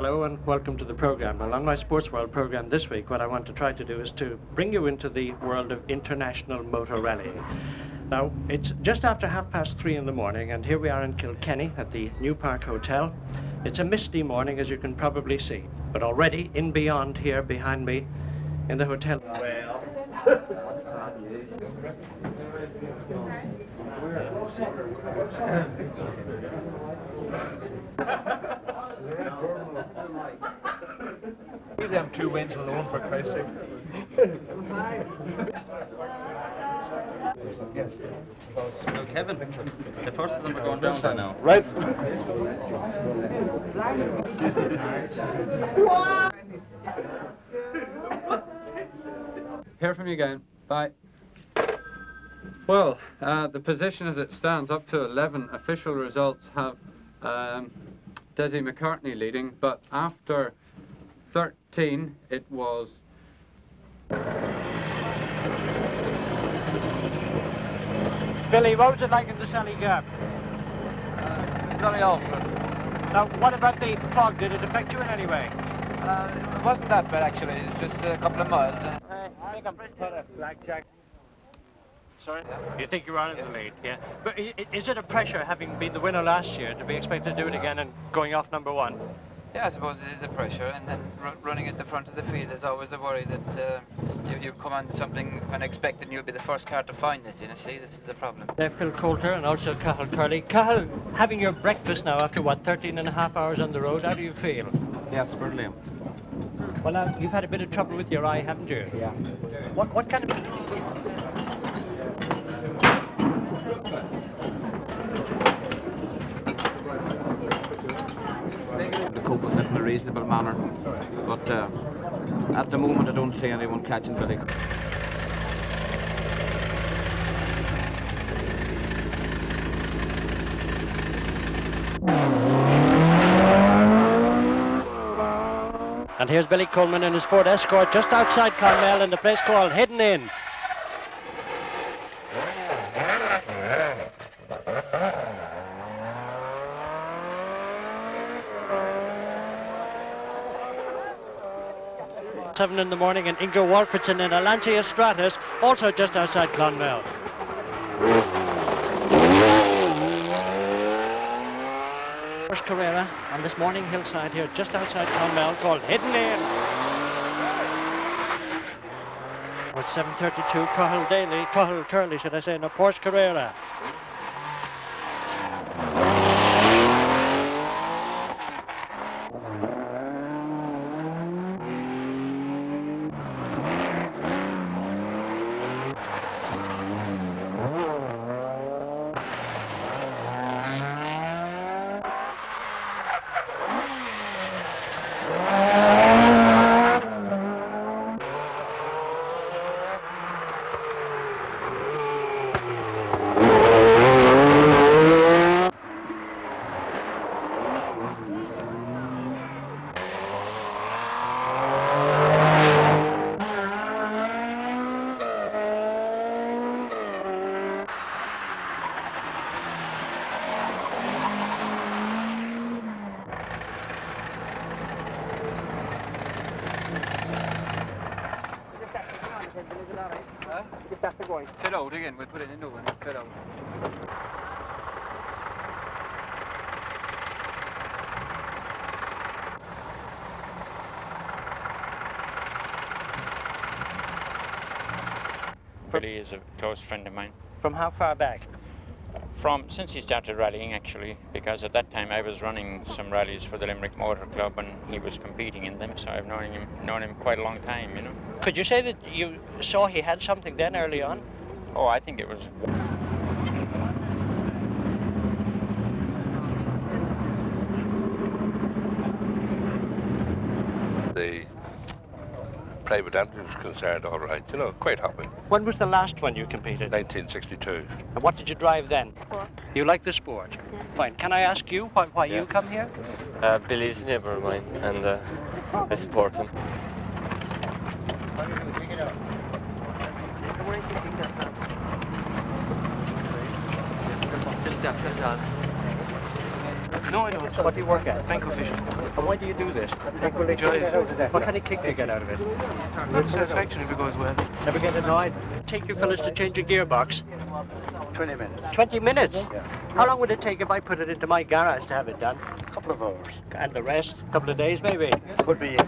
Hello and welcome to the program. Well, on my Sports World program this week, what I want to try to do is to bring you into the world of international motor rallying. Now, it's just after 3:30 in the morning, and here we are in Kilkenny at the New Park Hotel. It's a misty morning, as you can probably see, but already in beyond here behind me in the hotel. Leave them 2 wins alone, for Christ's sake. No, Kevin, the first of them are going down by now. Right. Hear from you again. Bye. Well, the position as it stands up to 11 official results have Desi McCartney leading, but after 13 it was Billy, what was it like in the Sally Gap? Very awful. Now, what about the fog? Did it affect you in any way? It wasn't that bad actually, it's just a couple of miles. I think I'm pretty good at blackjack. Sorry? You think you're on in the lead, yeah. But is it a pressure, having been the winner last year, to be expected to do it again and going off number one? Yeah, I suppose it is a pressure, and then running at the front of the field is always a worry that you come on something unexpected and you'll be the first car to find it, you know, see, this is the problem. Phil Coulter and also Cathal Curley. Cathal, having your breakfast now after, what, 13 and a half hours on the road, how do you feel? Yeah, it's brilliant. Well, now, you've had a bit of trouble with your eye, haven't you? Yeah. What kind of... To cope with it in a reasonable manner, but at the moment I don't see anyone catching Billy. And here's Billy Coleman in his Ford Escort just outside Clonmel in the place called Hidden Inn. Seven in the morning, and Ingo Wolfertson in a Lancia Stratus, also just outside Clonmel. First Carrera on this morning hillside here just outside Clonmel called Hidden Inn. With 7:32, Cathal Curley, should I say, in a Porsche Carrera. Fit out again, we'll put it in a new one, fit out. Billy is a close friend of mine. From how far back? Since he started rallying, actually, because at that time I was running some rallies for the Limerick Motor Club and he was competing in them, so I've known him quite a long time, you know. Could you say that you saw he had something then early on? Oh, I think it was... The private entry was concerned, all right, you know, quite happy. When was the last one you competed? 1962. And what did you drive then? Sport. You like the sport? Yeah. Fine. Can I ask you why you come here? Billy's neighbour of mine, and I support him. Just after that. No, I don't. What do you work at? Bank official. And why do you do this? Enjoy it. What kind of kick do you get out of it? Satisfaction if it goes well. Never get annoyed? Take you fellas to change a gearbox? 20 minutes. 20 minutes? Yeah. How long would it take if I put it into my garage to have it done? A couple of hours. And the rest? A couple of days, maybe? Could be it.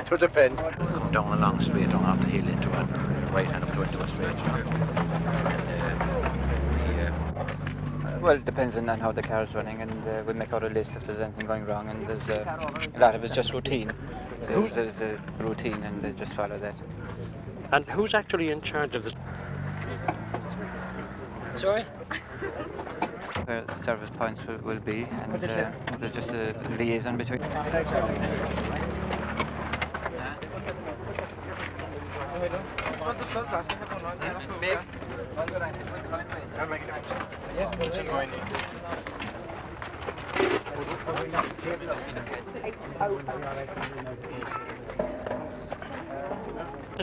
Could depend. Come down a long straight on off the hill into a right hand up into a straight. Well, it depends on how the car is running, and we make out a list if there's anything going wrong, and there's a lot of it's just routine. So there's a routine, and they just follow that. And who's actually in charge of this? Sorry? Where the service points will be, and there's just a liaison between.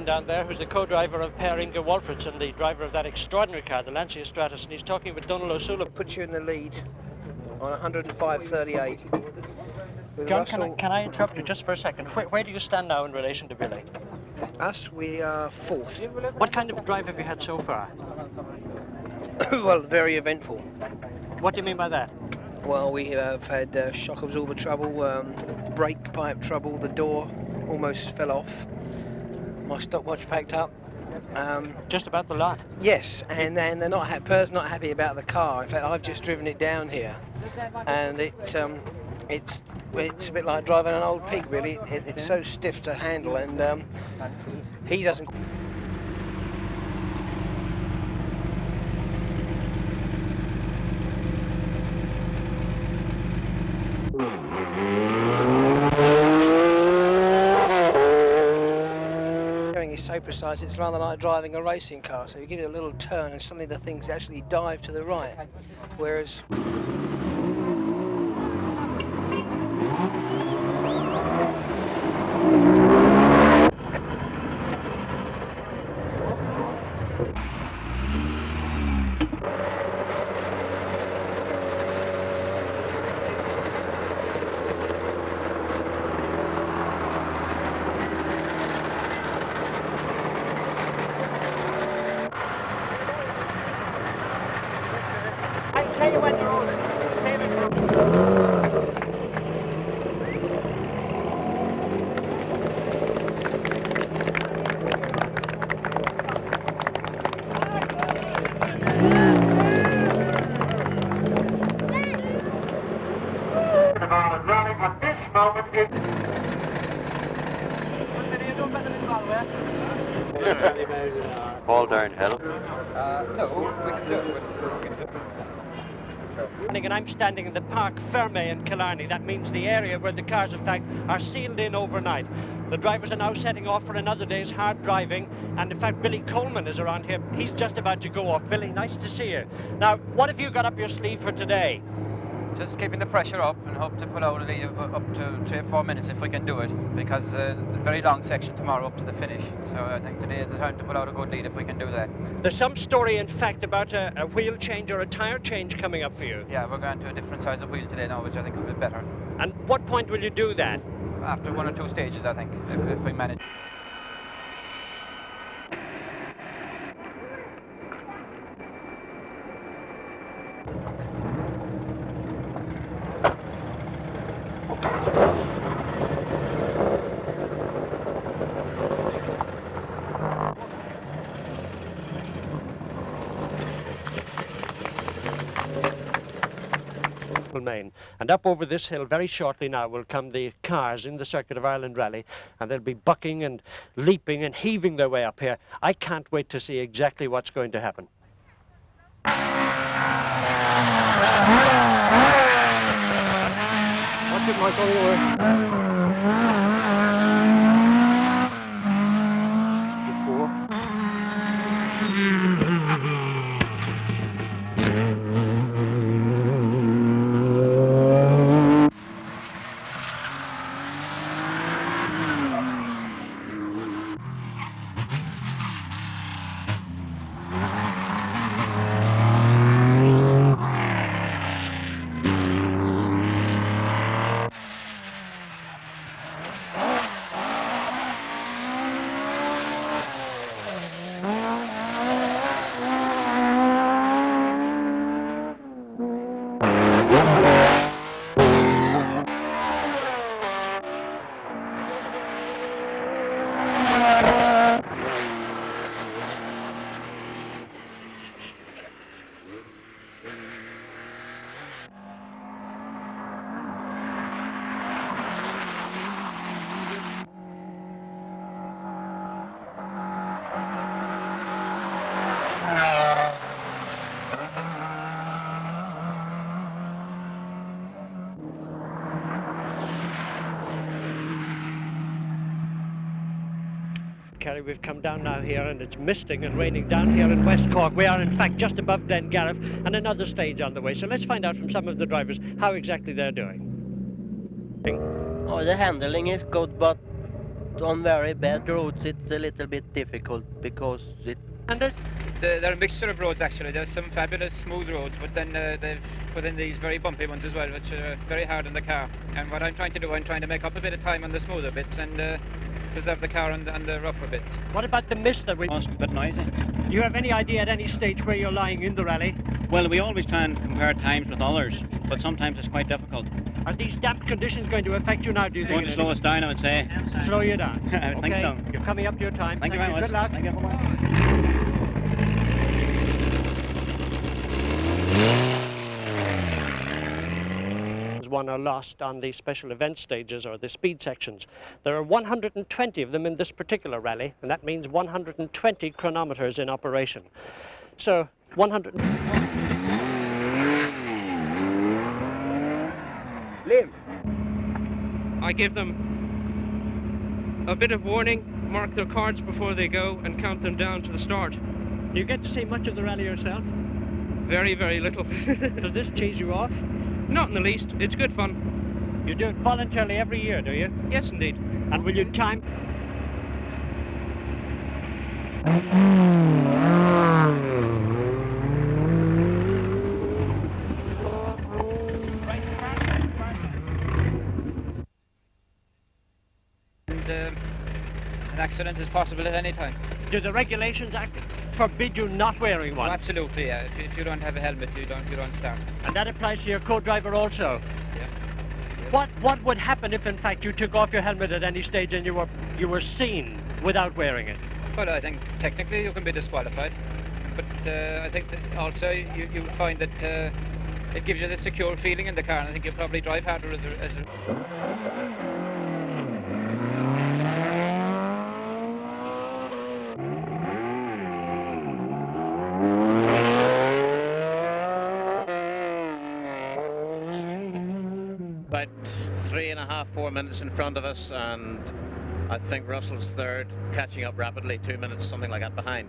Down there, who's the co-driver of Per Inge Wolfridson, the driver of that extraordinary car, the Lancia Stratus, and he's talking with Donald O'Sullivan. Puts you in the lead on 105.38. John, can I interrupt you just for a second? Where do you stand now in relation to Billy? Us, we are fourth. What kind of a drive have you had so far? Well, very eventful. What do you mean by that? Well, we have had shock absorber trouble, brake pipe trouble, the door almost fell off. My stopwatch packed up. Just about the lot? Yes, and then they're not Per's not happy about the car. In fact, I've just driven it down here, and it's a bit like driving an old pig, really. It's so stiff to handle, and he doesn't. Is so precise, it's rather like driving a racing car. So you give it a little turn and suddenly the things actually dive to the right, whereas All down hill. No, we can do it. And I'm standing in the Park Ferme in Killarney. That means the area where the cars, in fact, are sealed in overnight. The drivers are now setting off for another day's hard driving, and in fact, Billy Coleman is around here. He's just about to go off. Billy, nice to see you. Now, what have you got up your sleeve for today? Just keeping the pressure up and hope to pull out a lead of up to 3 or 4 minutes if we can do it, because it's a very long section tomorrow up to the finish. So I think today is the time to pull out a good lead if we can do that. There's some story, in fact, about a wheel change or a tyre change coming up for you. Yeah, we're going to a different size of wheel today now, which I think will be better. And what point will you do that? After 1 or 2 stages, I think, if we manage. Main. And up over this hill very shortly now will come the cars in the Circuit of Ireland Rally, and they'll be bucking and leaping and heaving their way up here. I can't wait to see exactly what's going to happen. Watch it, Michael, anyway. Kerry. We've come down now here and it's misting and raining down here in West Cork. We are in fact just above Glengarriff and another stage on the way. So let's find out from some of the drivers how exactly they're doing. Oh, the handling is good, but on very bad roads it's a little bit difficult because it... They're a mixture of roads actually. There's some fabulous smooth roads, but then they've put in these very bumpy ones as well, which are very hard on the car. And what I'm trying to do, I'm trying to make up a bit of time on the smoother bits and preserve the car on the rougher bits. What about the mist that we... It's a bit noisy. Do you have any idea at any stage where you're lying in the rally? Well, we always try and compare times with others, but sometimes it's quite difficult. Are these damp conditions going to affect you now, do you think? Going to slow us down, I would say. Slow you down? I think so. You're coming up to your time. Thank you very much. Good luck. Thank you. Bye-bye. Won or lost on the special event stages or the speed sections. There are 120 of them in this particular rally, and that means 120 chronometers in operation. So 100... Live. I give them a bit of warning, mark their cards before they go and count them down to the start. Do you get to see much of the rally yourself? Very, very little. Does this cheese you off? Not in the least. It's good fun. You do it voluntarily every year, do you? Yes, indeed. And will you time? And an accident is possible at any time. Do the regulations forbid you not wearing one? Oh, absolutely, yeah. If you don't have a helmet, you don't start. And that applies to your co-driver also? Yeah. What would happen if, in fact, you took off your helmet at any stage and you were seen without wearing it? Well, I think technically you can be disqualified, but I think that also you find that it gives you the secure feeling in the car, and I think you'll probably drive harder as a... About 3.5, 4 minutes in front of us, and I think Russell's third, catching up rapidly, 2 minutes, something like that behind.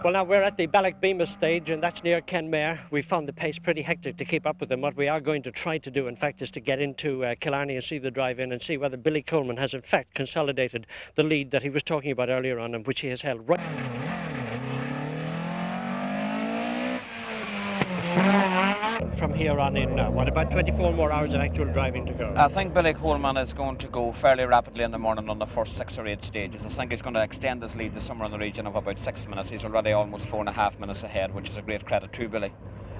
Well, now we're at the Ballochbeamer stage, and that's near Kenmare. We found the pace pretty hectic to keep up with them. What we are going to try to do, in fact, is to get into Killarney and see the drive-in and see whether Billy Coleman has, in fact, consolidated the lead that he was talking about earlier on and which he has held right... From here on in now, what, about 24 more hours of actual driving to go? I think Billy Coleman is going to go fairly rapidly in the morning on the first 6 or 8 stages. I think he's going to extend his lead to somewhere in the region of about 6 minutes. He's already almost 4.5 minutes ahead, which is a great credit to Billy.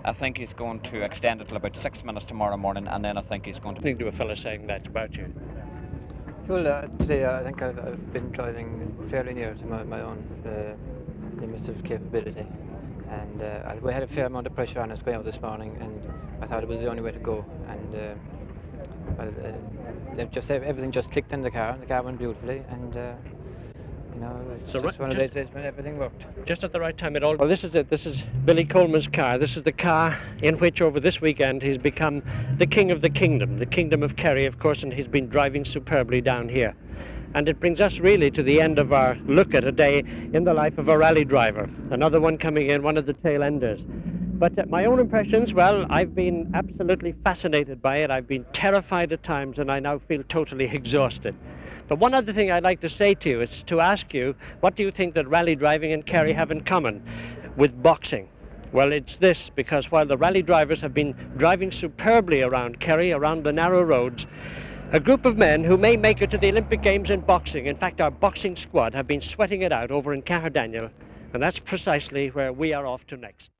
I think he's going to extend it till about 6 minutes tomorrow morning, and then I think he's going to... I think to a fella saying that about you. Well, today I think I've been driving fairly near to my own limits of capability. And we had a fair amount of pressure on us going out this morning, and I thought it was the only way to go. And everything just clicked in the car, and the car went beautifully. And you know, it's just one of those days when everything worked. Just at the right time, it all... Well, this is it. This is Billy Coleman's car. This is the car in which, over this weekend, he's become the king of the kingdom of Kerry, of course, and he's been driving superbly down here. And it brings us really to the end of our look at a day in the life of a rally driver. Another one coming in, one of the tail enders. But my own impressions, well, I've been absolutely fascinated by it. I've been terrified at times, and I now feel totally exhausted. But one other thing I'd like to say to you is to ask you, what do you think that rally driving and Kerry have in common with boxing? Well, it's this, because while the rally drivers have been driving superbly around Kerry, around the narrow roads, a group of men who may make it to the Olympic Games in boxing, in fact our boxing squad, have been sweating it out over in Caherdaniel, and that's precisely where we are off to next.